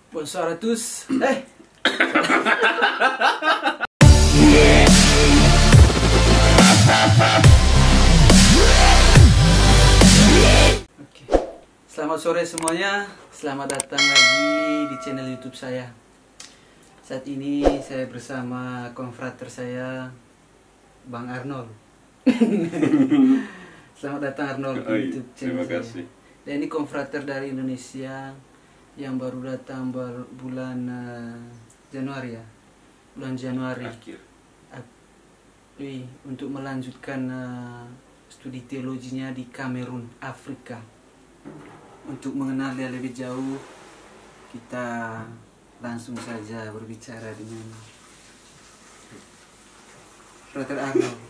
Bonsoir à tous. Oke. Selamat sore semuanya. Selamat datang lagi di channel YouTube saya. Saat ini saya bersama konfrater saya, Bang Arnold. Selamat datang Arnold di YouTube channel terima saya. kasih. Dan ini konfrater dari Indonesia yang baru datang bulan Januari ya. Bulan Januari. Akhir. Untuk melanjutkan studi teologinya di Kamerun, Afrika. Untuk mengenal dia lebih jauh, kita langsung saja berbicara dengan Frater Arnold.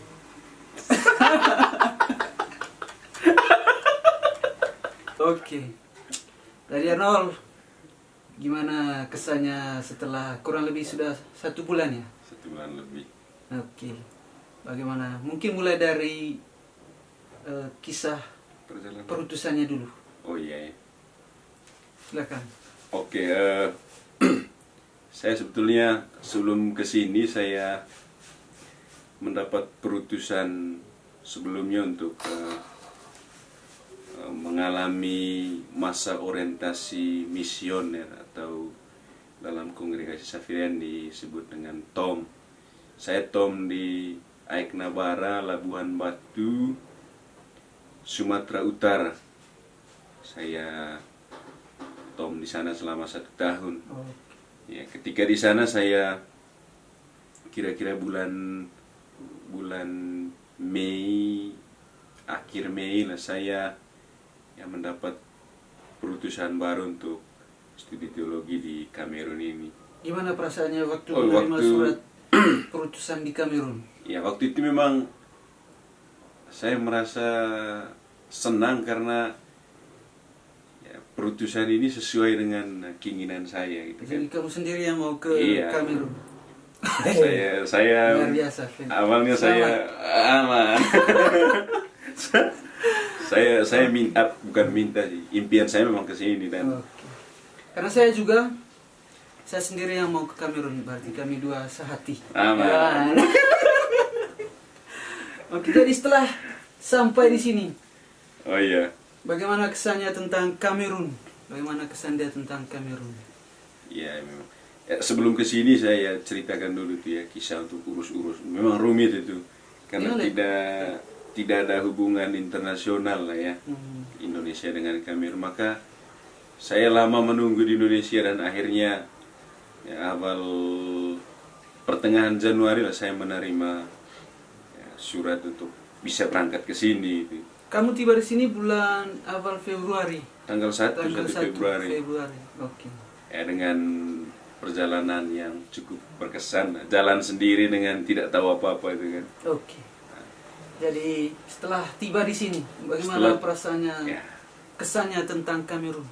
Oke. Dari Arnold, gimana kesannya setelah kurang lebih sudah 1 bulan ya? 1 bulan lebih. Oke. Bagaimana? Mungkin mulai dari kisah Perjalanan. perutusannya dulu. Oh iya. Silakan. Oke. Saya sebetulnya sebelum kesini saya mendapat perutusan sebelumnya untuk mengalami masa orientasi misioner atau dalam kongregasi Safirian disebut dengan TOM. Saya TOM di Aiknabara, Labuhan Batu, Sumatera Utara. Saya TOM di sana selama 1 tahun. Ya, ketika di sana saya kira-kira bulan Mei, akhir Mei lah saya mendapat perutusan baru untuk studi teologi di Kamerun ini. Gimana perasaannya waktu menerima surat perutusan di Kamerun? Ya, waktu itu memang saya merasa senang karena perutusan ini sesuai dengan keinginan saya gitu kan. Jadi kamu sendiri yang mau ke Kamerun? Saya luar biasa. awalnya saya aman. saya bukan minta sih, impian saya memang ke sini dan karena saya sendiri yang mau ke Kamerun, berarti kami dua sehati. Aman. Oke, jadi setelah sampai di sini, oh iya, bagaimana kesannya tentang Kamerun? Bagaimana kesan dia tentang Kamerun? ya memang. Sebelum ke sini saya ceritakan dulu tuh ya kisah untuk urus-urus. Memang rumit itu karena tidak ada hubungan internasional lah ya, Indonesia dengan Kamerun. Maka saya lama menunggu di Indonesia dan akhirnya awal pertengahan Januari lah saya menerima surat untuk bisa berangkat ke sini. Kamu tiba di sini bulan awal Februari. Tanggal 1 Februari. Oke. Ya, dengan perjalanan yang cukup berkesan, jalan sendiri dengan tidak tahu apa-apa itu kan. Oke. Jadi setelah tiba di sini, bagaimana perasaannya, kesannya tentang Kamerun?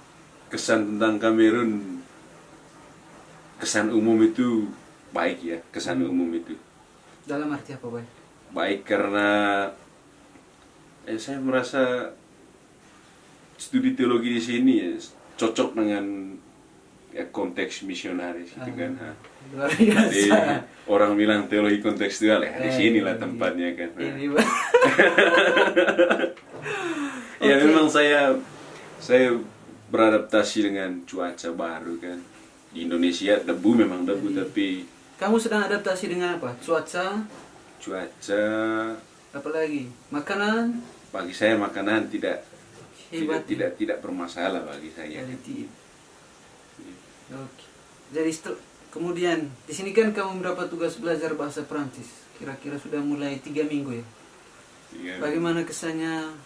Kesan tentang Kamerun, kesan umum itu baik ya, kesan umum itu. Dalam arti apa baik? Baik karena saya merasa studi teologi di sini cocok dengan konteks misionaris gitu kan. Luar biasa. Jadi orang bilang teologi kontekstual di sinilah tempatnya kan. Ini ya memang saya beradaptasi dengan cuaca baru kan. Di Indonesia memang debu tapi kamu sedang adaptasi dengan apa? Cuaca, apalagi makanan. Bagi saya makanan tidak bermasalah bagi saya. Oke. Jadi kemudian di sini kan kamu mendapat tugas belajar bahasa Prancis. Kira-kira sudah mulai 3 minggu ya. Bagaimana kesannya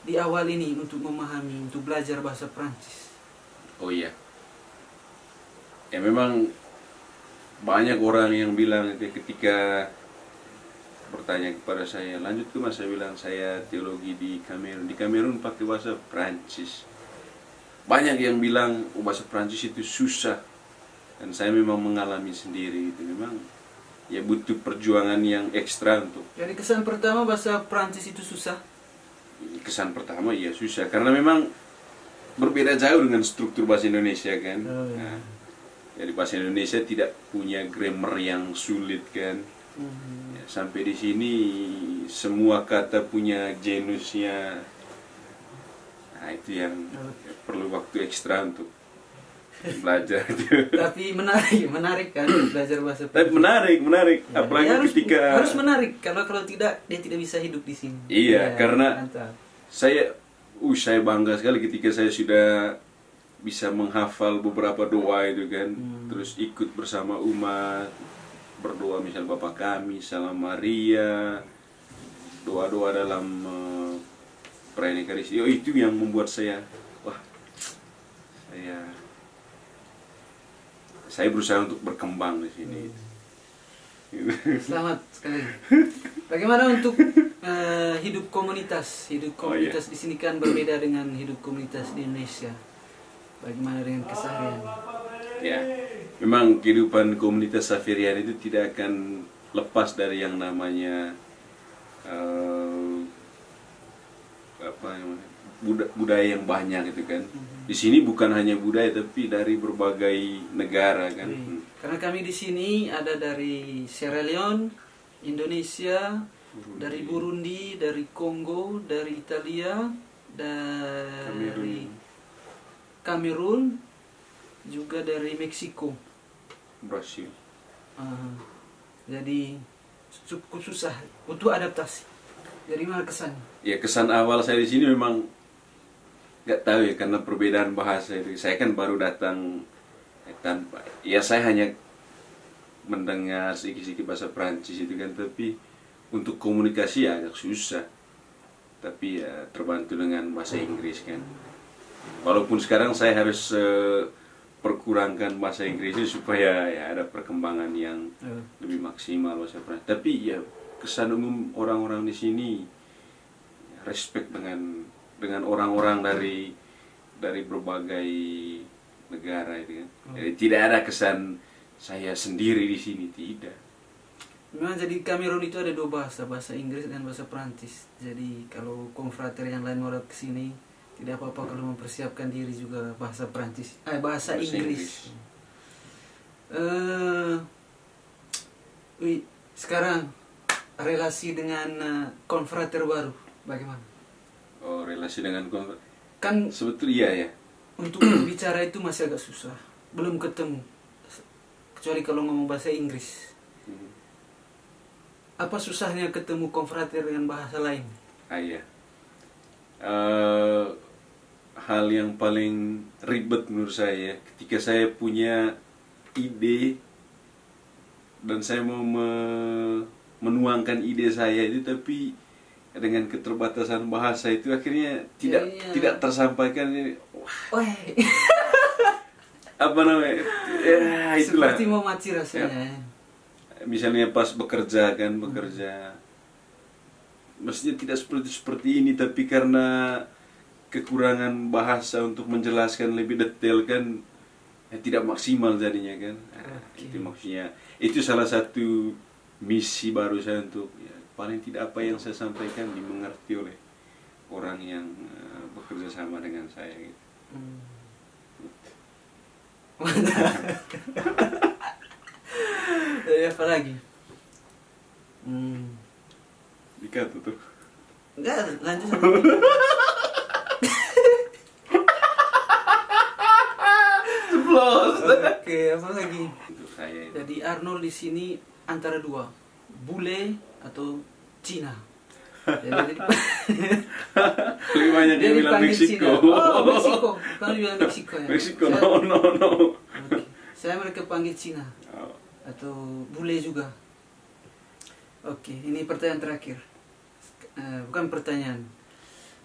di awal ini untuk memahami, untuk belajar bahasa Prancis? Oh iya. Ya memang banyak orang yang bilang ketika bertanya kepada saya, lanjut ke mas, saya bilang saya teologi di Kamerun. Di Kamerun pakai bahasa Prancis. Banyak yang bilang bahasa Prancis itu susah. Dan saya memang mengalami sendiri itu memang ya butuh perjuangan yang ekstra untuk. Jadi kesan pertama bahasa Prancis itu susah? Kesan pertama ya susah karena memang berbeda jauh dengan struktur bahasa Indonesia kan. Oh, iya. Nah, jadi bahasa Indonesia tidak punya grammar yang sulit kan. Ya, sampai di sini semua kata punya genusnya. Nah, itu yang perlu waktu ekstra untuk belajar. Tapi menarik kan belajar bahasa Tapi menarik. Ya, Apalagi harus, ketika harus menarik. Kalau tidak dia tidak bisa hidup di sini. Iya, Ya, karena mantap. saya bangga sekali ketika saya sudah bisa menghafal beberapa doa itu kan, terus ikut bersama umat berdoa, misal Bapa Kami, Salam Maria, doa-doa dalam perayaan Ekaristi. Itu yang membuat saya, saya berusaha untuk berkembang di sini. Selamat sekali. Bagaimana untuk hidup komunitas? Hidup komunitas di sini kan berbeda dengan hidup komunitas di Indonesia. Bagaimana dengan keseharian? Ya, memang kehidupan komunitas Xaverian itu tidak akan lepas dari yang namanya budaya yang banyak gitu kan. Di sini bukan hanya budaya tapi dari berbagai negara kan. Karena kami di sini ada dari Sierra Leone, Indonesia, dari Burundi, dari Kongo, dari Italia, dari Kamerun, juga dari Meksiko, Brasil. Jadi cukup susah untuk adaptasi. Dari mana kesannya? Ya, kesan awal saya di sini memang nggak tahu ya, karena perbedaan bahasa itu. Saya kan baru datang tanpa, ya saya hanya mendengar sedikit-sedikit bahasa Prancis itu kan, tapi untuk komunikasi ya agak susah. Tapi ya terbantu dengan bahasa Inggris kan. Walaupun sekarang saya harus perkurangkan bahasa Inggrisnya supaya ya ada perkembangan yang lebih maksimal bahasa Prancis. Tapi ya kesan umum orang-orang di sini respect dengan orang-orang dari berbagai negara itu kan. Jadi tidak ada kesan saya sendiri di sini, tidak. Memang jadi Kamerun itu ada dua bahasa, bahasa Inggris dan bahasa Prancis. Jadi kalau konfrater yang lain mau ke sini tidak apa-apa kalau mempersiapkan diri juga bahasa Prancis, bahasa Inggris. Sekarang relasi dengan konfrater baru bagaimana? Oh, relasi dengan konfrater. Kan sebetulnya ya. Untuk bicara itu masih agak susah, belum ketemu. Kecuali kalau ngomong bahasa Inggris. Apa susahnya ketemu konfrater dengan bahasa lain? Iya. Hal yang paling ribet menurut saya ketika saya punya ide dan saya mau menuangkan ide saya itu, tapi dengan keterbatasan bahasa itu akhirnya tidak tersampaikan. Apa namanya? Ya, itulah. Seperti mau mati rasanya. Ya. Misalnya pas bekerja, mestinya tidak seperti ini, tapi karena kekurangan bahasa untuk menjelaskan lebih detail kan, tidak maksimal jadinya kan. Itu maksudnya, itu salah satu misi baru saya untuk paling tidak apa yang saya sampaikan dimengerti oleh orang yang bekerja sama dengan saya gitu. Apa lagi? Dikat tuh. Enggak, lanjut sama. Oke, apa lagi? Untuk saya. Jadi Arnold di sini antara dua, bule atau Cina. Jadi lebih banyak dia bilang Meksiko. Oh, Meksiko. Kalau bilang Meksiko ya. Meksiko, no. Okay. Saya mereka panggil Cina. Atau bule juga. Oke, ini pertanyaan terakhir. Bukan pertanyaan.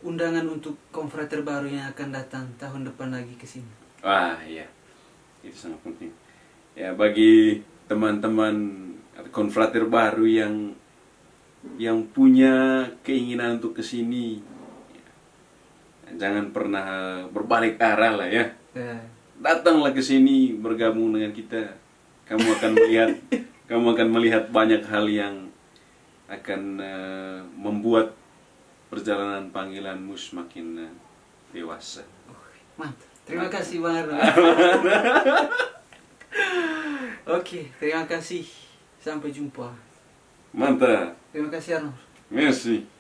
Undangan untuk konfrater baru yang akan datang tahun depan lagi ke sini. Wah, iya. Itu sangat penting. Ya, bagi teman-teman konfrater baru yang punya keinginan untuk ke sini, jangan pernah berbalik arah lah ya. Datanglah ke sini, bergabung dengan kita. Kamu akan melihat banyak hal yang akan membuat perjalanan panggilanmu semakin dewasa. Mantap. Terima kasih Bang Arnold. Oke, terima kasih. Sampai jumpa. Mantap. Terima kasih Arnold. Merci.